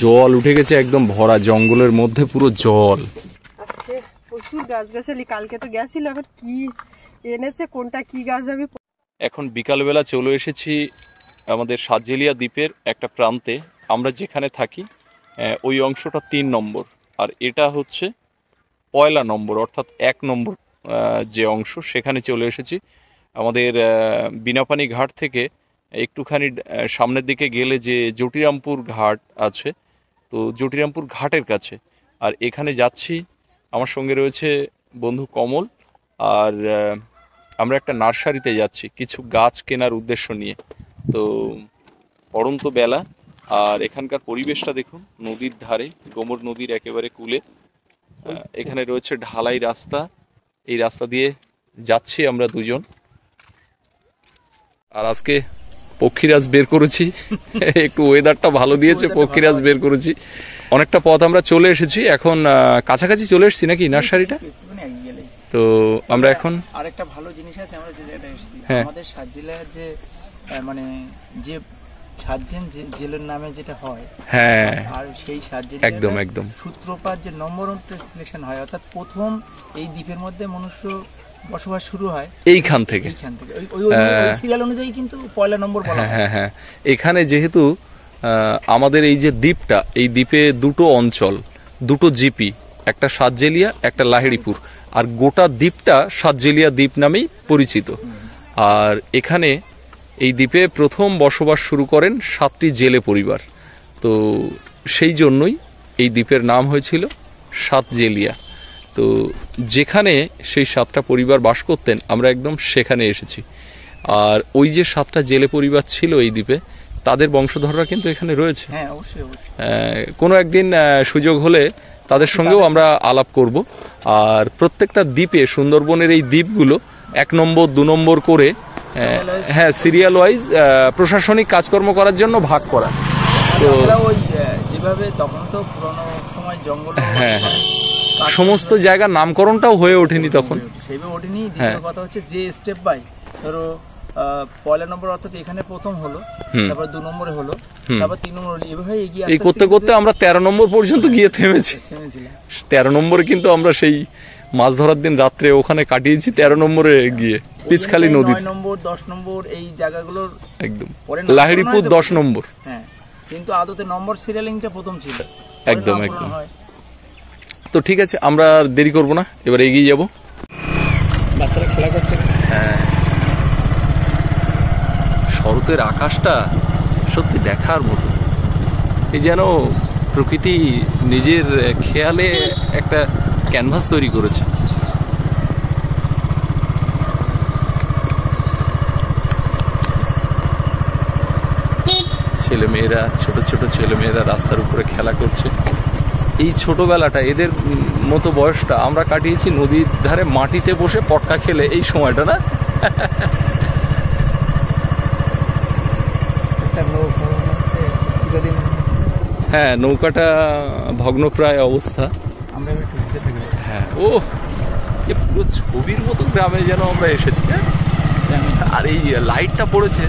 জল উঠে গেছে একদম ভরা, জঙ্গলের মধ্যে পুরো জল। আজকে প্রচুর গাছগাছালি, কালকে তো গেছিল, আবার কি এনেছে কোনটা কি গাছ আমি। এখন বিকালবেলা চলে এসেছি আমাদের সাতজেলিয়া দ্বীপের একটা প্রান্তে। আমরা যেখানে থাকি ওই অংশটা 3 নম্বর, আর এটা হচ্ছে 1 নম্বর, অর্থাৎ 1 নম্বর যে অংশ, সেখানে চলে এসেছি। আমাদের বিনাপানি ঘাট থেকে একটুখানি সামনের দিকে গেলে যে জটিরামপুর ঘাট আছে, তো জটিরামপুর ঘাটের কাছে। আর এখানে যাচ্ছি, আমার সঙ্গে রয়েছে বন্ধু কমল, আর আমরা একটা নার্সারিতে যাচ্ছি কিছু গাছ কেনার উদ্দেশ্য নিয়ে। তো পড়ন্ত বেলা, আর এখানকার পরিবেশটা দেখুন, নদীর ধারে, গোমর নদীর একেবারে কূলে। এখানে রয়েছে ঢালাই রাস্তা, এই রাস্তা দিয়ে যাচ্ছি আমরা দুজন। আর আজকে পক্ষীরাজ বের করেছি, একটু ওয়েদারটা ভালো দিয়েছে, পক্ষীরাজ বের করেছি। অনেকটা পথ আমরা চলে এসেছি, এখন কাছাকাছি চলে এসেছি নাকি নার্সারিটা। তো আমরা এখন আরেকটা ভালো জিনিস আছে, আমরা যে জায়গাটা এসেছি, আমাদের সাতজেলার যে মানে যে সাতজেন জেলের নামে যেটা হয়, হ্যাঁ, আর সেই সাতজেন একদম একদম সূত্রপাত যে নম্বর সিলেকশন হয়, অর্থাৎ প্রথম এই দ্বীপের মধ্যে মনুষ্য বসবাস শুরু হয় এইখান থেকে। ওই সিরিয়াল অনুযায়ী কিন্তু 1 নম্বর বলা হয়। হ্যাঁ হ্যাঁ, এখানে যেহেতু আমাদের এই যে দ্বীপটা, এই দ্বীপে দুটো অঞ্চল, দুটো জিপি, একটা সাতজেলিয়া, একটা লাহিড়িপুর, আর গোটা দ্বীপটা সাতজেলিয়া দ্বীপ নামেই পরিচিত। আর এখানে এই দ্বীপে প্রথম বসবাস শুরু করেন 7টি জেলে পরিবার, তো সেই জন্যই এই দ্বীপের নাম হয়েছিল সাতজেলিয়া। তো যেখানে সেই 7টা পরিবার বাস করতেন, আমরা একদম সেখানে এসেছি। আর ওই যে 7টা জেলে পরিবার ছিল এই দ্বীপে, তাদের বংশধররা কিন্তু এখানে রয়েছে। হ্যাঁ, অবশ্যই অবশ্যই। কোনো একদিন সুযোগ হলে তাদের সঙ্গেও আমরা আলাপ করব। আর প্রত্যেকটা দ্বীপে, সুন্দরবনের এই দ্বীপগুলো 1 নম্বর 2 নম্বর করে, হ্যাঁ, সিরিয়াল ওয়াইজ প্রশাসনিক কাজকর্ম করার জন্য ভাগ করা। তো ওই যেভাবে তখন তো পুরনো সময় জঙ্গল, হ্যাঁ হ্যাঁ, সমস্ত জায়গার নামকরণটাও হয়ে ওঠেনি তখন, সেইভাবে ওঠেনি। দ্বিতীয় কথা হচ্ছে যে স্টেপ বাই, ধরো 1 নম্বর অর্থাৎ এখানে প্রথম হলো, তারপর 2 নম্বরে হলো, তারপর 3 নম্বর, এভাবে এগিয়ে এই করতে করতে আমরা 13 নম্বর পর্যন্ত গিয়ে থেমেছিলাম। 13 নম্বরে কিন্তু আমরা সেই মাছ ধরার দিন রাত্রে ওখানে কাটিয়েছি, 13 নম্বরে গিয়ে পিচখালি নদী। 9 নম্বর 10 নম্বর এই জায়গাগুলোর একদম, লাহিড়িপুর 10 নম্বর। হ্যাঁ, কিন্তু আদতে নম্বর সিরিয়ালিংটা প্রথম ছিল। একদম একদম। তো ঠিক আছে, আমরা দেরি করব না, এবার এগিয়ে যাব। বাচ্চারা খেলা করছে। হ্যাঁ, শরতের আকাশটা সত্যি দেখার মতো। এই যেন প্রকৃতি নিজের খেয়ালে একটা ক্যানভাস তৈরি করেছে। ছেলেমেয়েরা, ছোট ছোট ছেলেমেয়েরা রাস্তার উপরে খেলা করছে। এই ছোটবেলাটা, এদের মতো বয়সটা আমরা কাটিয়েছি নদীর ধারে মাটিতে বসে পটকা খেলে, এই সময়টা না। হ্যাঁ, নৌকাটা ভগ্নপ্রায় অবস্থা। হ্যাঁ, ও পুরো ছবির মতো গ্রামে যেন আমরা এসেছি। আর এই লাইটটা পড়েছে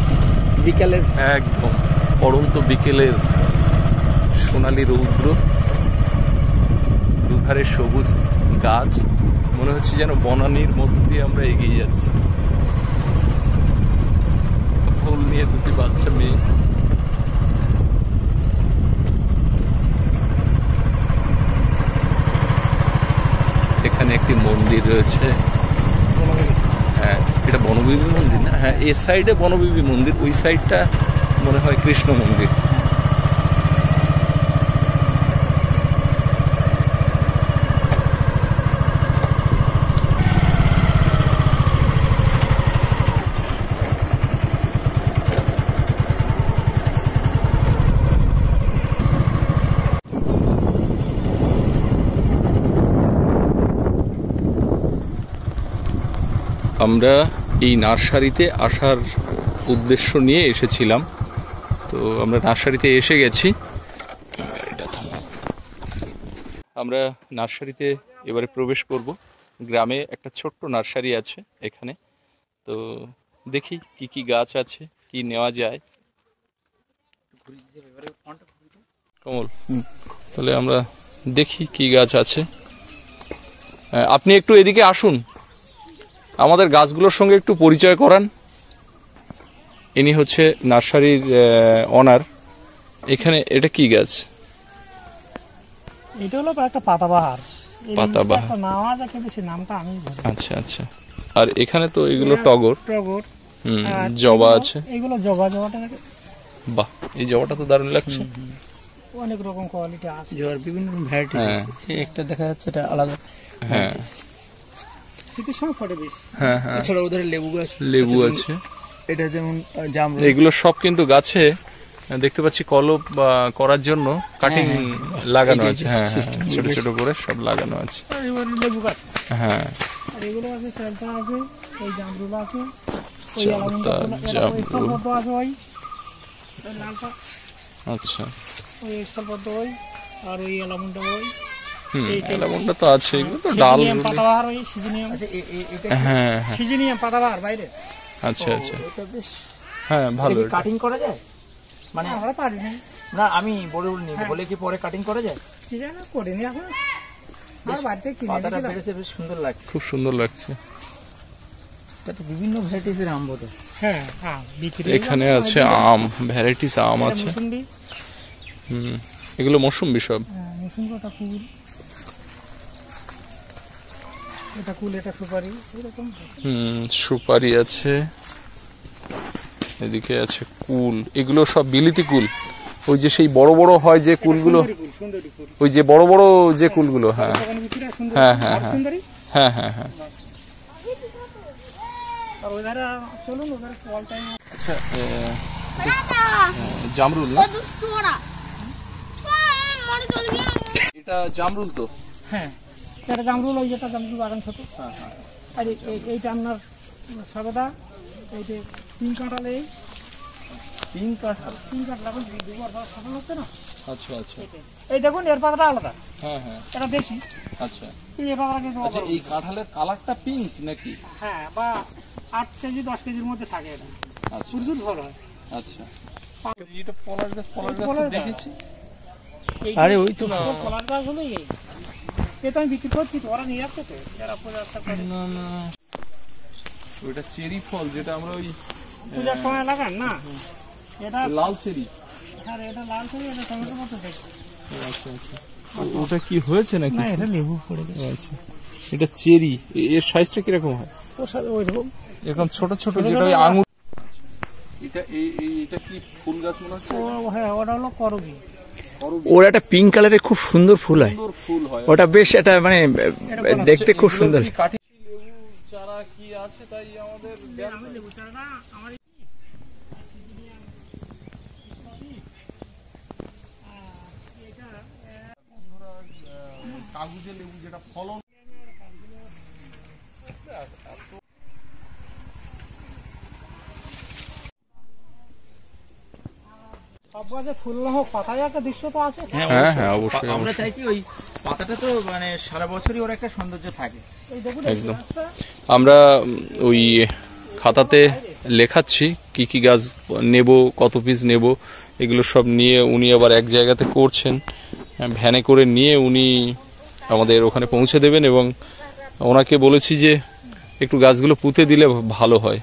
বিকালের, একদম পড়ন্ত বিকেলের সোনালি রৌদ্র, দুধারে সবুজ গাছ, মনে হচ্ছে যেন বনানীর মধ্য দিয়ে আমরা এগিয়ে যাচ্ছি। ফুল নিয়ে 2টি বাচ্চা মেয়ে। এখানে একটি মন্দির রয়েছে। হ্যাঁ, এটা বনবিবি মন্দির না? হ্যাঁ, এই সাইডে বনবিবি মন্দির, ওই সাইডটা মনে হয় কৃষ্ণ মন্দির। আমরা এই নার্সারিতে আসার উদ্দেশ্য নিয়ে এসেছিলাম, তো আমরা নার্সারিতে এসে গেছি। আমরা নার্সারিতে এবারে প্রবেশ করব। গ্রামে একটা ছোট্ট নার্সারি আছে এখানে, তো দেখি কি কি গাছ আছে, কি নেওয়া যায়। কমল, তাহলে আমরা দেখি কি গাছ আছে। আপনি একটু এদিকে আসুন, আমাদের গাছগুলোর সঙ্গে একটু পরিচয় করান। ইনি হচ্ছে নার্সারির অনার। এখানে এটা কি গাছ? এটা হলো একটা পাতাবাহার। পাতাবাহার নাম আছে কিন্তু সেই নামটা আমি জানি। আচ্ছা আচ্ছা। আর এখানে তো এগুলো টগর, টগর, জবা আছে। এগুলো জবাটা বাহ, এই জবাটা তো দারুণ লাগছে। অনেক রকম কোয়ালিটি আছে, জবার বিভিন্ন ভ্যারাইটি আছে। একটা দেখা যাচ্ছে এটা আলাদা। হ্যাঁ, শীতের সময় ফটে বেশি। হ্যাঁ হ্যাঁ। এছাড়া ওদের লেবু গাছ, লেবু আছে। এটা যেমন জামরুল। এগুলো সব কিন্তু গাছে দেখতে পাচ্ছি কলপ করার জন্য কাটিং লাগানো আছে। হ্যাঁ, ছোট ছোট করে সব লাগানো আছে। লেবু গাছ, হ্যাঁ, আর এগুলো আছে, চালতা আছে, ওই জামরুল আছে, ওই চালতা, জামরুল আছে, ওই লালটা। আচ্ছা, ওই স্থলপদ্ম ওই, আর ওই এলামুনটা ওই। এলামনটা তো আছে। এগুলো তো ডাল। পাতাবাহার, ওই সিজনিয়াম। হ্যাঁ হ্যাঁ, সিজনিয়াম পাতাবাহার বাইরে। আচ্ছা আচ্ছা। হ্যাঁ, ভালো। কাটিং করা যায়? মানে আমরা পারি না। না, আমি বলে নিব, বলে কি পরে কাটিং করা যায়? ঠিক আছে, করিনি এখন। আর বাড়িতে কিনে পাতাটা বেড়েছে, বেশ সুন্দর লাগছে। খুব সুন্দর লাগছে। এটা তো বিভিন্ন ভ্যারাইটিসের আম বোধ। হ্যাঁ হ্যাঁ, বিক্রি। এখানে আছে আম, ভ্যারাইটিস আম আছে। এগুলো মৌসুম্বি সব। মৌসুম্বিটা কুল, এটা কুল, এটা সুপারি, এরকম। সুপারি আছে, এদিকে আছে কুল। এগুলো সব বিলিতি কুল, ওই যে সেই বড় বড় হয় যে কুলগুলো, ওই যে বড় বড় যে কুলগুলো। হ্যাঁ হ্যাঁ হ্যাঁ হ্যাঁ হ্যাঁ হ্যাঁ হ্যাঁ। আচ্ছা, জামরুল না? এটা জামরুল তো? হ্যাঁ, এটা জামরুল, ওই যেটা জামরুল বাগান ছোট। হ্যাঁ হ্যাঁ। আর এইটা আপনার সাদা, এই যে তিন কাঁঠাল, এই তিন কাঁঠাল লাগান দুবার সাদা হচ্ছে না। আচ্ছা আচ্ছা। এই দেখুন, এর পাতাটা আলাদা। হ্যাঁ হ্যাঁ, এটা দেশি। আচ্ছা। এই পাতাটা কিন্তু আচ্ছা, এই কাঁঠালের কালারটা পিঙ্ক নাকি? হ্যাঁ, বা 8 কেজি 10 কেজির মধ্যে থাকে এটা। আচ্ছা, প্রচুর ভালো হয়। আচ্ছা। এটা পলাশ গাছ, পলাশ গাছ দেখেছি। আরে ওই তো পলাশ গাছ হলো, এটা আমি বিক্রি করছি তো, ওরা নিয়ে যাচ্ছে তো, যারা পূজা করে। না না, ওইটা চেরি ফল, যেটা আমরা ওই পূজার সময় লাগান না, এটা লাল চেরি। আর এটা লাল চেরি, এটা টমেটোর মতো দেখতে। আচ্ছা আচ্ছা। ওটা কি হয়েছে নাকি? না, এটা লেবু পড়ে গেছে। আচ্ছা, এটা চেরি। এর সাইজটা কিরকম হয়? ওর সাথে ওইরকম এরকম ছোট ছোট, যেটা ওই আঙুর। এটা কি ফুল গাছ মনে হচ্ছে? হ্যাঁ, ওটা হলো করবি। ওর একটা পিঙ্ক কালারের খুব সুন্দর ফুল হয়। সুন্দর ফুল হয় ওটা বেশ, এটা মানে দেখতে খুব সুন্দর। কাঠি লেবু চারা কি আছে তাই আমাদের লেবু চারা আমার কাগজে লেবু, যেটা ফলন। ফুল না হোক, পাতায় একটা দৃশ্য তো আছে। হ্যাঁ হ্যাঁ, অবশ্যই। আমরা চাই কি ওই পাতাটা তো মানে সারা বছরই ওর একটা সৌন্দর্য থাকে। এই দেখুন, একদম। আমরা ওই খাতাতে লেখাচ্ছি কি কি গাছ নেব, কত পিস নেব, এগুলো সব নিয়ে উনি আবার এক জায়গাতে করছেন। ভ্যানে করে নিয়ে উনি আমাদের ওখানে পৌঁছে দেবেন, এবং ওনাকে বলেছি যে একটু গাছগুলো পুঁতে দিলে ভালো হয়।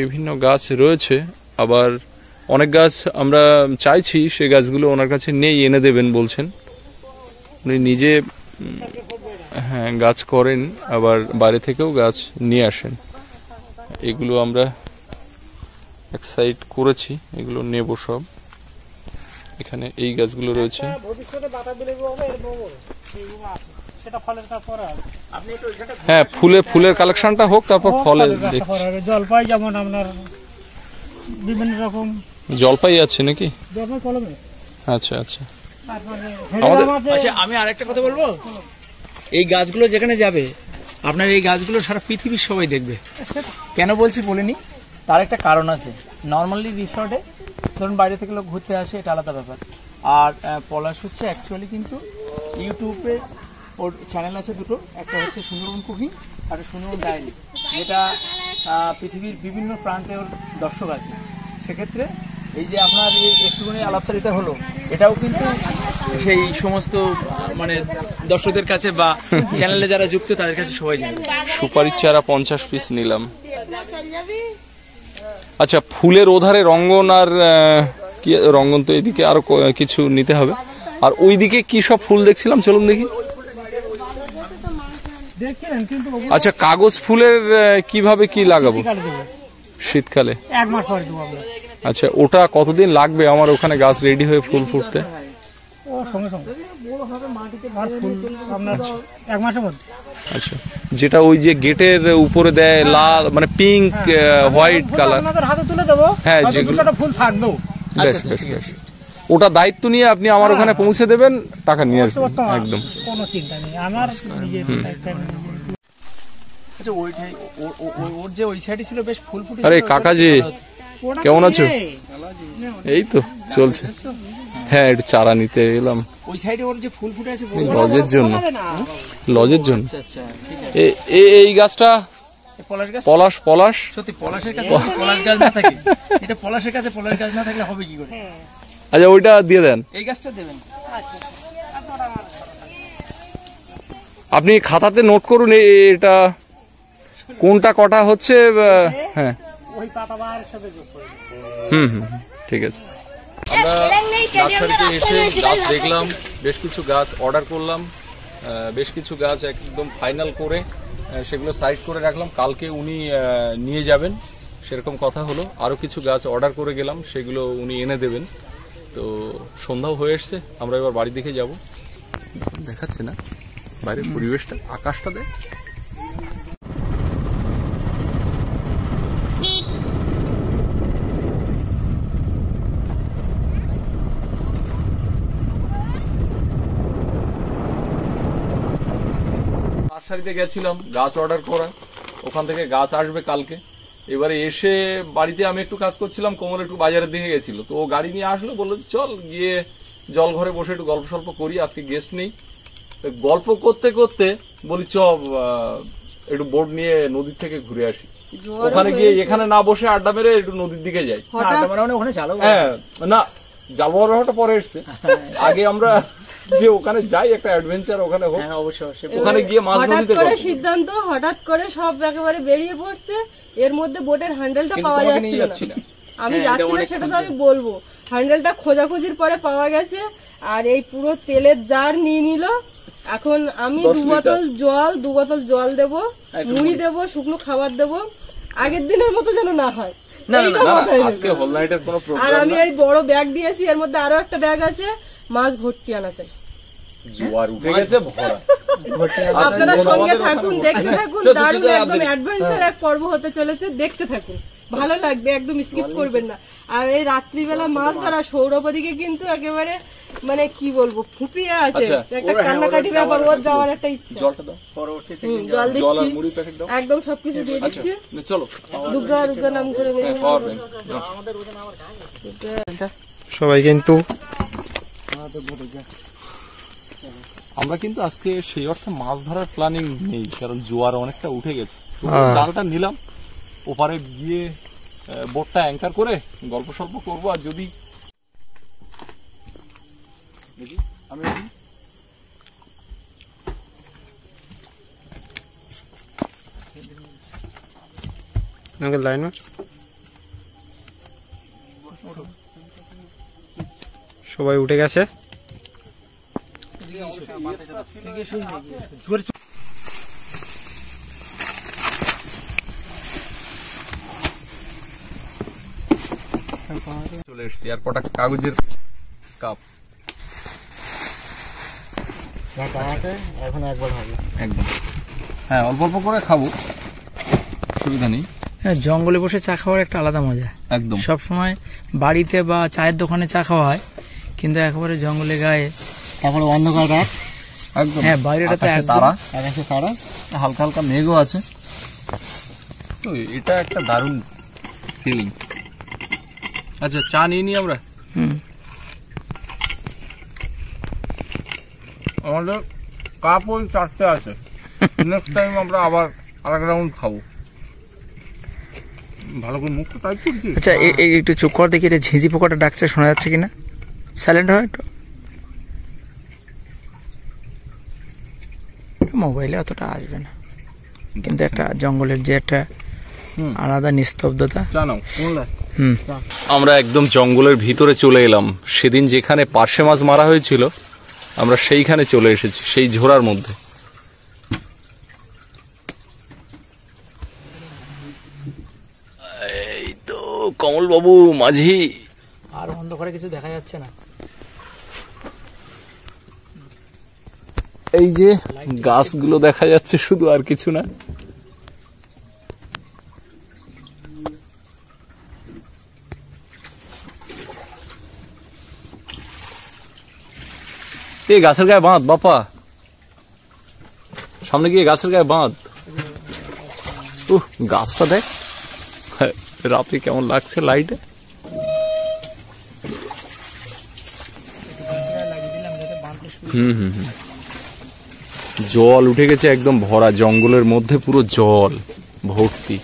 বিভিন্ন গাছ রয়েছে, আবার অনেক গাছ আমরা চাইছি সে গাছগুলো ওনার কাছে নেই, এনে দেবেন বলছেন। উনি নিজে হ্যাঁ গাছ করেন, আবার বাইরে থেকেও গাছ নিয়ে আসেন। এগুলো আমরা এক সাইড করেছি, এগুলো নেব সব। এখানে এই গাছগুলো রয়েছে। হ্যাঁ, ফুলের কালেকশনটা হোক, তারপর ফলের দেখছি। জলপাই যেমন আপনার বিভিন্ন রকম জলপাই আছে নাকি? জলপাই কলমে। আচ্ছা আচ্ছা। আচ্ছা, আমি আরেকটা কথা বলবো। এই গাছগুলো যেখানে যাবে, আপনার এই গাছগুলো সারা পৃথিবীর সবাই দেখবে। কেন বলছি বলিনি, তার একটা কারণ আছে। নর্মালি রিসর্টে ধরুন বাইরে থেকে লোক ঘুরতে আসে, এটা আলাদা ব্যাপার। আর পলাশ হচ্ছে অ্যাকচুয়ালি কিন্তু ইউটিউবে ওর চ্যানেল আছে দুটো, একটা হচ্ছে সুন্দরবন কুকিং আর সুন্দরবন ডায়েরি, যেটা পৃথিবীর বিভিন্ন প্রান্তে ওর দর্শক আছে। সেক্ষেত্রে এই যে আপনার এই একটুখানি আলাপচারিতা হলো, এটাও কিন্তু সেই সমস্ত মানে দর্শকদের কাছে বা চ্যানেলে যারা যুক্ত তাদের কাছে সবাই জানে। সুপারির চারা 50 পিস নিলাম। আচ্ছা, ফুলের ওধারে রঙ্গন আর কি রঙ্গন, তো এদিকে আরো কিছু নিতে হবে। আর ওইদিকে কি সব ফুল দেখছিলাম, চলুন দেখি। দেখছিলেন কিন্তু আচ্ছা, কাগজ ফুলের কিভাবে কি লাগাবো শীতকালে? 1 মাস পরে দেবো আমরা। আচ্ছা, ওটা কতদিন লাগবে আমার ওখানে গাছ রেডি হয়ে ফুল ফুটতে? ও সঙ্গে সঙ্গে আর ফুল আপনার 1 মাসের মধ্যে। আচ্ছা, যেটা ওই যে গেটের উপরে দেয় লাল মানে পিঙ্ক হোয়াইট কালার, আপনাদের হাতে তুলে দেবো। হ্যাঁ, হয়তো যেগুলো- দুটো ফুল থাকবেও। বেশ বেশ বেশ। ওটা দায়িত্ব নিয়ে আপনি আমার ওখানে পৌঁছে দেবেন, টাকা নিয়ে আসবেন একদম। কোনো চিন্তা নেই, আমার নিজের দায়িত্ব আমি নিজে নিই। আচ্ছা, ওইটাই ওর যে ওই সাইডে ছিল বেশ ফুল ফুটে। আরে কাকাজি, ওটা কেমন আছো? নেই। এই তো চলছে। হ্যাঁ, একটু চারা নিতে এলাম ওই সাইডে ওর যে ফুল ফুটে আছে এই লজের জন্য। লজের জন্য আচ্ছা আচ্ছা, ঠিক আছে। এই গাছটা এই পলাশ গাছ, পলাশ, পলাশ সত্যি পলাশের কাছে পলাশ গাছ না থাকে, এটা পলাশের কাছে পলাশ গাছ না থাকলে হবে কি করে? আচ্ছা, ওইটা দিয়ে দেন। এই গাছটা দেবেন। আপনি খাতাতে নোট করুন এটা কোনটা কটা হচ্ছে। হ্যাঁ, ওই পাতাবার সাথে যোগ করে দিই। হুম হুম, ঠিক আছে। আমরা নার্সারিতে এসে গাছ দেখলাম, বেশ কিছু গাছ অর্ডার করলাম, বেশ কিছু গাছ একদম ফাইনাল করে সেগুলো সাইড করে রাখলাম। কালকে উনি নিয়ে যাবেন সেরকম কথা হলো। আরো কিছু গাছ অর্ডার করে গেলাম, সেগুলো উনি এনে দেবেন। তো সন্ধ্যাও হয়ে এসছে, আমরা এবার বাড়ির দিকে যাব। দেখাচ্ছে না বাইরের পরিবেশটা, আকাশটা দেখ। নার্সারিতে গেছিলাম গাছ অর্ডার করা, ওখান থেকে গাছ আসবে কালকে। এবারে এসে বাড়িতে আমি একটু কাজ করছিলাম, কোমল একটু বাজারের দিকে গেছিল, তো ও গাড়ি নিয়ে আসলো, বললো চল গিয়ে জল ঘরে বসে একটু গল্প সল্প করি, আজকে গেস্ট নেই। গল্প করতে করতে বলি চ একটু বোর্ড নিয়ে নদীর থেকে ঘুরে আসি। ওখানে গিয়ে এখানে না বসে আড্ডা মেরে একটু নদীর দিকে যাই। ওখানে চালো। হ্যাঁ, না যাওয়ার ব্যাপারটা পরে এসছে, আগে আমরা যে ওখানে যাই একটা অ্যাডভেঞ্চার ওখানে হোক। হ্যাঁ, অবশ্যই অবশ্যই। ওখানে গিয়ে মাছ হঠাৎ নদীতে করে গল্প। সিদ্ধান্ত, হঠাৎ করে সব একেবারে বেরিয়ে পড়ছে। এর মধ্যে বোটের হ্যান্ডেলটা কিন্তু পাওয়া তোমাকে নিয়ে যাচ্ছিল যাচ্ছি না। না। আমি যাচ্ছি না সেটা তো আমি বলবো। হ্যান্ডেলটা খোঁজাখুঁজির পরে পাওয়া গেছে। আর এই পুরো তেলের জার নিয়ে নিল। এখন আমি 10 দু বোতল জল দেবো, মুড়ি দেবো, শুকনো খাবার দেবো। আগের দিনের মতো যেন না হয়। না না এইটা না, মাথায় নেবে। আজকে হোল নাইটের কোনো আর প্রোগ্রাম আমি না। এই বড় ব্যাগ দিয়েছি, এর মধ্যে আরো একটা ব্যাগ আছে, মাছ ভর্তি আনা চাই। জোয়ার উঠে গেছে ভরা। আপনারা আচ্ছা, সঙ্গে আমাদের থাকুন, ওখানে দেখতে থাকুন। চল, চল, দারুণ চল, একদম আমাদের- অ্যাডভেঞ্চার এক পর্ব হতে চলেছে, দেখতে থাকুন, ভালো লাগবে, একদম স্কিপ করবেন না। আর এই রাত্রিবেলা মাছ ধরা সৌরভদিকে কিন্তু একেবারে মানে কি বলবো ফুপিয়ে আছে, আচ্ছা, একটা কান্নাকাটি ব্যাপার, ওর যাওয়ার একটা ইচ্ছা। জলটা দাও, জল জল আর দিচ্ছি, মুড়ি প্যাকেট দাও। একদম সবকিছু দিয়ে আচ্ছা, দিচ্ছি। চলো। দুর্গা দুর্গা নাম করে হ্যাঁ, বেরিয়ে পাওয়ার ব্যাংক। সবাই কিন্তু আমরা কিন্তু আজকে সেই অর্থে মাছ ধরার প্ল্যানিং নেই, কারণ জোয়ার অনেকটা উঠে গেছে। হ্যাঁ। জালটা নিলাম, ওপারে গিয়ে বোটটা অ্যাঙ্কার করে গল্প সল্প করবো। আর যদি আমি লাইন সবাই উঠে গেছে। চলে এসছি, আর কটা কাগজের কাপ এখন একবার হবে একদম। হ্যাঁ, অল্প অল্প করে খাবো, অসুবিধা নেই। হ্যাঁ, জঙ্গলে বসে চা খাওয়ার একটা আলাদা মজা। একদম। সব সময় বাড়িতে বা চায়ের দোকানে চা খাওয়া হয়, কিন্তু একেবারে জঙ্গলে গায়ে, তারপরে অন্ধকার রাত, একদম। হ্যাঁ, বাইরেটা তো আকাশে একদম তারা, আকাশে তারা, হালকা হালকা মেঘও আছে, তো এটা একটা দারুণ ফিলিংস। আচ্ছা, চা নিয়ে নি আমরা। আমাদের কাপ ওই 4টে আছে, নেক্সট টাইম আমরা আবার আরেক রাউন্ড খাবো। ভালো করে মুখটা টাইট করছি। আচ্ছা একটু চুপ কর দেখি, এটা ঝিঁঝি পোকাটা ডাকছে, শোনা যাচ্ছে কিনা? সাইলেন্ট হয় একটু। মোবাইলে অতটা আসবে না, কিন্তু একটা জঙ্গলের যে একটা আলাদা নিস্তব্ধতা। আমরা একদম জঙ্গলের ভিতরে চলে এলাম। সেদিন যেখানে পার্শে মাছ মারা হয়েছিল আমরা সেইখানে চলে এসেছি, সেই ঝোড়ার মধ্যে। এই তো কমল বাবু মাঝি। আর অন্ধকারে কিছু দেখা যাচ্ছে না। এই যে গাছগুলো দেখা যাচ্ছে শুধু, আর কিছু না। এই গাছের গায়ে বাঁধ বাপা, সামনে গিয়ে গাছের গায়ে বাঁধ। গাছটা দেখ রাতে কেমন লাগছে লাইটে। জল উঠে গেছে একদম ভরা, জঙ্গলের মধ্যে পুরো জল ভর্তি।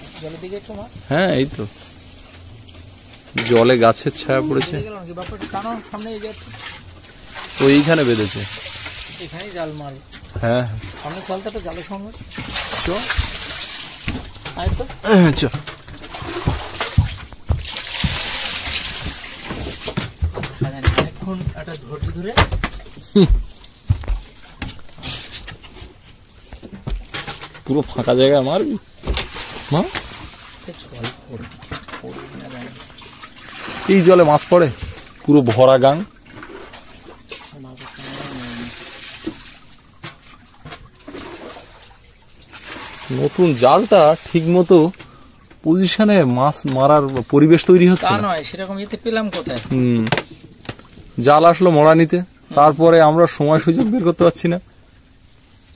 হ্যাঁ এই তো জলে গাছের ছায়া পড়েছে। ওইখানে বেঁধেছে, এখানেই জাল মাল। হ্যাঁ সামনে চলতে তো জালের সঙ্গে চল। এখন একটা ধৈর্য ধরে পুরো ফাঁকা জায়গায় মারবি মা। এই জলে মাছ পড়ে, পুরো ভরা গাং। নতুন জালটা ঠিক মতো পজিশনে মাছ মারার পরিবেশ তৈরি হচ্ছে না। নয় সেরকম ইয়েতে পেলাম কোথায়। জাল আসলো মরা নিতে, তারপরে আমরা সময় সুযোগ বের করতে পারছি না।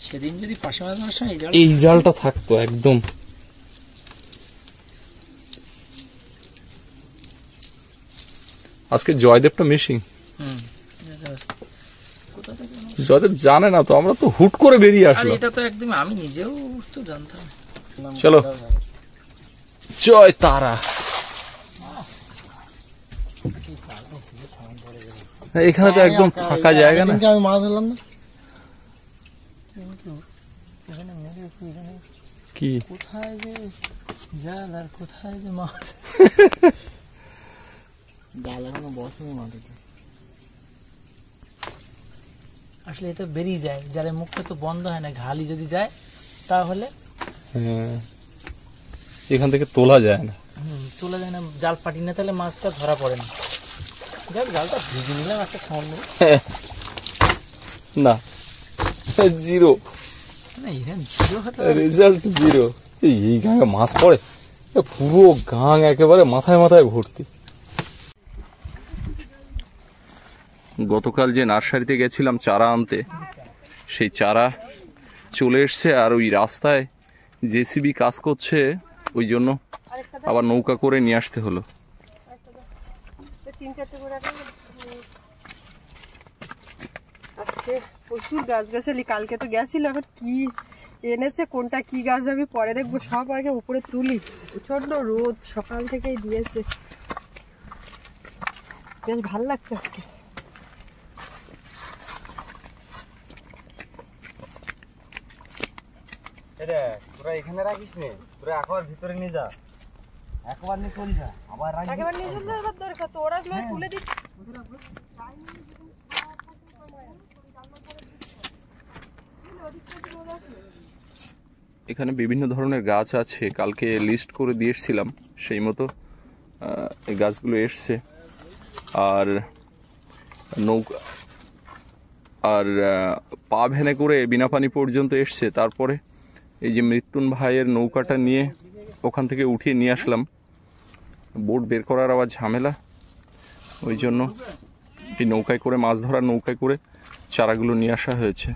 সেদিন যদি পাশে মাছ এই জালটা থাকতো একদম। আজকে জয়দেবটা মিসিং। জয়দেব জানে না তো, আমরা তো হুট করে বেরিয়ে আসলাম। এটা তো একদম আমি নিজেও তো জানতাম। চলো জয় তারা। এখানে তো একদম ফাঁকা জায়গা না। আমি মাছ ধরলাম না, কি কোথায় যে জাল আর কোথায় যে মাছ। জাল এখনো বসেনি মাটিতে। আসলে এটা বেরিয়ে যায়, জালের মুখটা তো বন্ধ হয় না, ঘালি যদি যায় তাহলে এখান থেকে তোলা যায় না। তোলা যায় না, জাল পাটি না, তাহলে মাছটা ধরা পড়ে না। যাক জালটা ভিজে নিলাম একটা খাওয়ার নেই না, জিরো রেজাল্ট জিরো। এই গাঙে মাছ পড়ে, পুরো গাং একেবারে মাথায় মাথায় ভর্তি। গতকাল যে নার্সারিতে গেছিলাম চারা আনতে, সেই চারা চলে এসছে। আর ওই রাস্তায় জেসিবি কাজ করছে, ওই জন্য আবার নৌকা করে নিয়ে আসতে হলো। আজকে প্রচুর গাছগাছালি, কালকে তো গেছিল, এখন কি এনেছে কোনটা কি গাছ আমি পরে দেখবো। সব আগে উপরে তুলি, প্রচন্ড রোদ সকাল থেকেই দিয়েছে, বেশ ভাল লাগছে আজকে। তোরা এখানে রাখিস নে, তোরা একবার ভিতরে নিয়ে যা, একবার নিয়ে চলে যা, আবার একবার নিয়ে চলে যাওয়ার দরকার তো, ওরা তুলে দিচ্ছে। এখানে বিভিন্ন ধরনের গাছ আছে, কালকে লিস্ট করে দিয়ে এসেছিলাম, সেই মতো এই গাছগুলো এসছে। আর নৌকা আর পা ভ্যানে করে বিনাপানি পর্যন্ত এসছে। তারপরে এই যে মৃত্যুন ভাইয়ের নৌকাটা নিয়ে ওখান থেকে উঠিয়ে নিয়ে আসলাম। বোট বের করার আবার ঝামেলা, ওই জন্য এই নৌকায় করে, মাছ ধরার নৌকায় করে চারাগুলো নিয়ে আসা হয়েছে।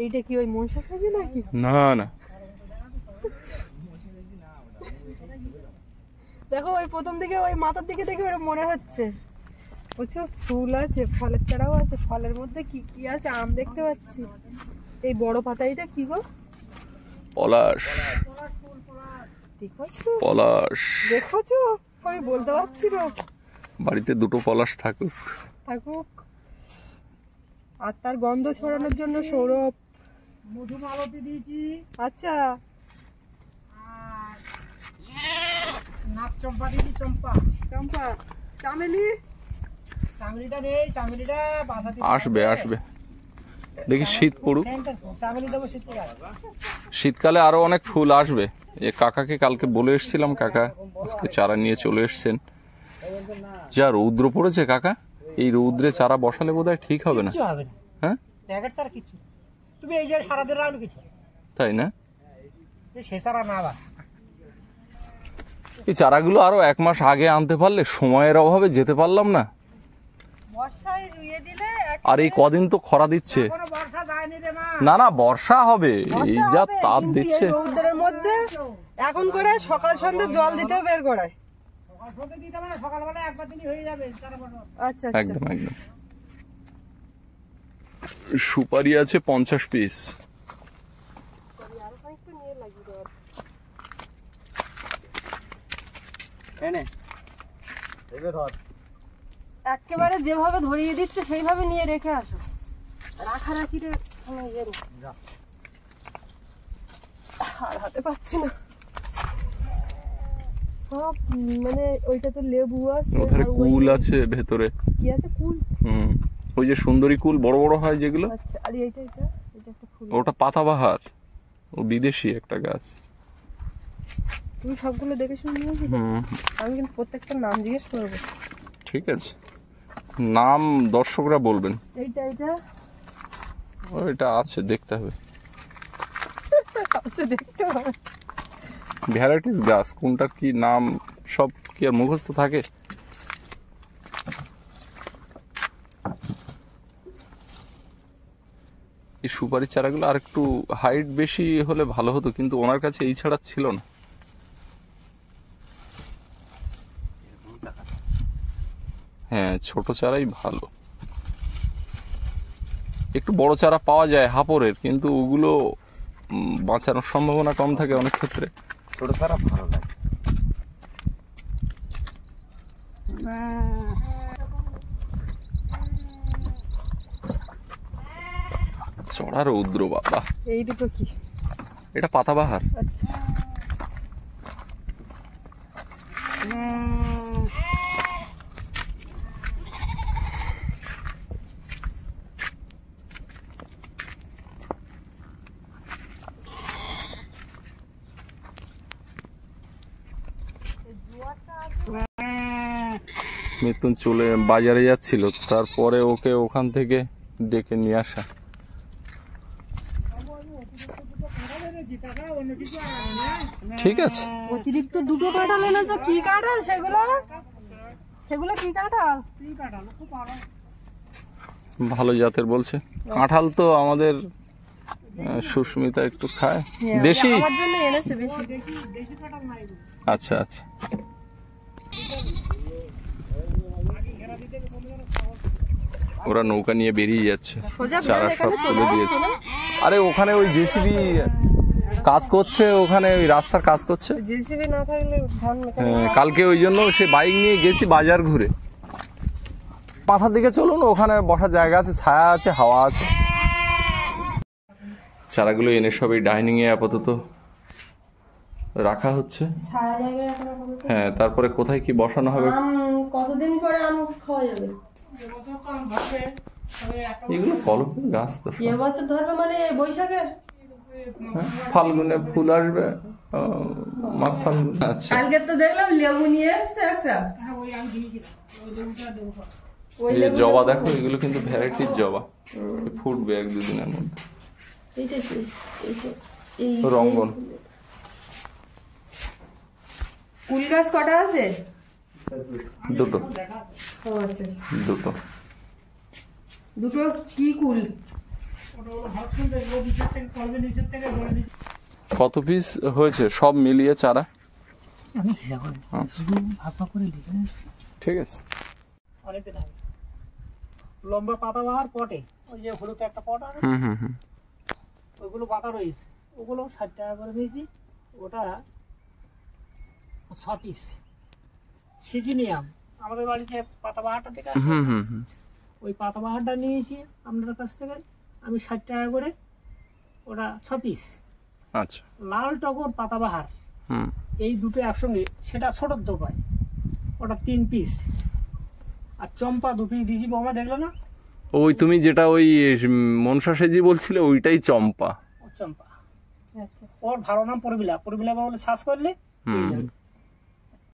এইটা কি ওই মনসা খাবি নাকি? না না, দেখো ওই প্রথম দিকে ওই মাথার দিকে দেখে ওটা মনে হচ্ছে প্রচুর ফুল আছে, ফলের চারাও আছে। ফলের মধ্যে কি কি আছে আম দেখতে পাচ্ছি, এই বড় পাতা এটা কি গো? পলাশ, দেখছো পলাশ। দেখছো আমি বলতে পারছি না। বাড়িতে দুটো পলাশ থাকুক। থাকুক। আর তার গন্ধ ছড়ানোর জন্য সৌরভ মধু মালতি দিয়েছি, আচ্ছা আর নাক চম্পা দিয়েছি, চম্পা। চম্পা চামেলি চামেলিটা নেই, চামেলিটা বাধা দিতে আসবে আসবে, দেখি শীত পড়ুক। চামেলি দেবো শীতকালে। শীতকালে আরো অনেক ফুল আসবে। এ কাকাকে কালকে বলে এসেছিলাম, কাকা আজকে চারা নিয়ে চলে এসেছেন। যা রৌদ্র পড়েছে কাকা, এই রৌদ্রে চারা বসালে বোধহয় ঠিক হবে না। কিছু হবে না, হ্যাঁ প্যাকেট ছাড়া কিচ্ছু না। তুমি এই যে সারাদিন রাখলো কিছু, তাই না? সে সারা না আবার এই চারাগুলো আরো 1 মাস আগে আনতে পারলে, সময়ের অভাবে যেতে পারলাম না। বর্ষায় রুইয়ে দিলে আর এই কদিন তো খরা দিচ্ছে। কোনো বর্ষা যায়নি রে মা। না না, বর্ষা হবে, এই যা তাপ দিচ্ছে। রৌদ্রের মধ্যে এখন করে সকাল সন্ধ্যে জল দিতেও বের করায়। সকাল সন্ধ্যে দিতে হবে না, সকালবেলা একবার দিনই হয়ে যাবে চারা বসানো। আচ্ছা আচ্ছা একদম একদম। সুপারি আছে 50 পিস। একেবারে যেভাবে ধরিয়ে দিচ্ছে সেইভাবে নিয়ে রেখে আসো, রাখারাখি রে কোনো ইয়ে নেই। আর হাতে পাচ্ছি না সব, মানে ওইটা তো লেবু আছে, ওখানে আর ওই কুল আছে ভেতরে। কি আছে কুল? ওই যে সুন্দরী কুল বড় বড় হয় যেগুলো, আচ্ছা, আর এইটা এটা এটা একটা ফুল। ওটা পাতাবাহার, ও বিদেশি একটা গাছ। তুমি সবগুলো দেখে শুনে নিয়েছি? আমি কিন্তু প্রত্যেকটা নাম জিজ্ঞেস করবো। ঠিক আছে, নাম দর্শকরা বলবেন। এইটা এটা ওইটা আছে, দেখতে হবে। আছে, দেখতে হবে। ভ্যারাইটিস গাছ, কোনটার কি নাম সব কি আর মুখস্থ থাকে? এই সুপারির চারাগুলো আর একটু হাইট বেশি হলে ভালো হতো, কিন্তু ওনার কাছে এই ছাড়া ছিল না। হ্যাঁ, ছোট চারাই ভালো। একটু বড় চারা পাওয়া যায় হাপরের, কিন্তু ওগুলো বাঁচানোর সম্ভাবনা কম থাকে অনেক ক্ষেত্রে। ছোট চারা ভালো লাগে। চড়া রৌদ্র বাবা। এই দুটো কি? এটা পাতাবাহার। আচ্ছা, মিথুন চলে বাজারে যাচ্ছিল, তারপরে ওকে ওখান থেকে ডেকে নিয়ে আসা। ঠিক আছে, অতিরিক্ত দুটো কাঁঠাল এনেছো। কি কাঁঠাল সেগুলো? সেগুলো কি কাঁঠাল? ভালো জাতের বলছে। কাঁঠাল তো আমাদের সুস্মিতা একটু খায়। দেশি? আমার জন্য এনেছে বেশি। আচ্ছা আচ্ছা। ওরা নৌকা নিয়ে বেরিয়ে যাচ্ছে, চারা সব তুলে দিয়েছে। আরে ওখানে ওই জেসিবি কাজ করছে, ওখানে ওই রাস্তার কাজ করছে। জেসিবি না থাকলে ধান কালকে ওই জন্য সে বাইক নিয়ে গেছি বাজার ঘুরে। মাথার দিকে চলুন, ওখানে বসার জায়গা আছে, ছায়া আছে, হাওয়া আছে। চারাগুলো এনে সব এই ডাইনিং এ আপাতত রাখা হচ্ছে। ছায়া জায়গায় রাখা হবে। হ্যাঁ, তারপরে কোথায় কি বসানো হবে? কতদিন পরে আম খাওয়া যাবে? এগুলো কলমের গাছ তো। এবছর ধরবে মানে বৈশাখে? ফাল্গুনে ফুল আসবে, মাঘ ফাল্গুন। আচ্ছা, কালকে তো দেখলাম লেবু নিয়ে এসছে একটা। এই যে জবা দেখো, এগুলো কিন্তু ভ্যারাইটির জবা, ফুটবে 1-2 দিনের মধ্যে। এইটা কি? রঙ্গন। কুল গাছ কটা আছে? দুটো। ও আচ্ছা আচ্ছা। দুটো। দুটো কি কুল? কত পিস হয়েছে সব মিলিয়ে চারা? ঠিক আছে। অনেকদিন আগে লম্বা পাতাবাহার পটে, ওই যে হলুদ একটা পট আছে, হুম। ওইগুলো পাতা রয়েছে, ওগুলো 60 টাকা করে নিয়েছি। ওটা 6 পিস। সিজিনিয়াম আমাদের বাড়িতে পাতাবাহারটা থেকে আসে, হুম হুম হুম ওই পাতাবাহারটা নিয়েছি আপনার কাছ থেকে আমি 60 টাকা করে, ওটা 6 পিস। আচ্ছা লাল টগর পাতাবাহার হুম এই দুটো একসঙ্গে, সেটা ছোট দোপায়, ওটা 3 পিস। আর চম্পা 2 পিস দিয়েছি, বৌমা দেখলো না? ওই তুমি যেটা ওই মনসা সেজি বলছিলে ওইটাই চম্পা। ও চম্পা, আচ্ছা ওর ভালো নাম পরবিলা, পরবিলা বলে সার্চ করলে পেয়ে যাবে।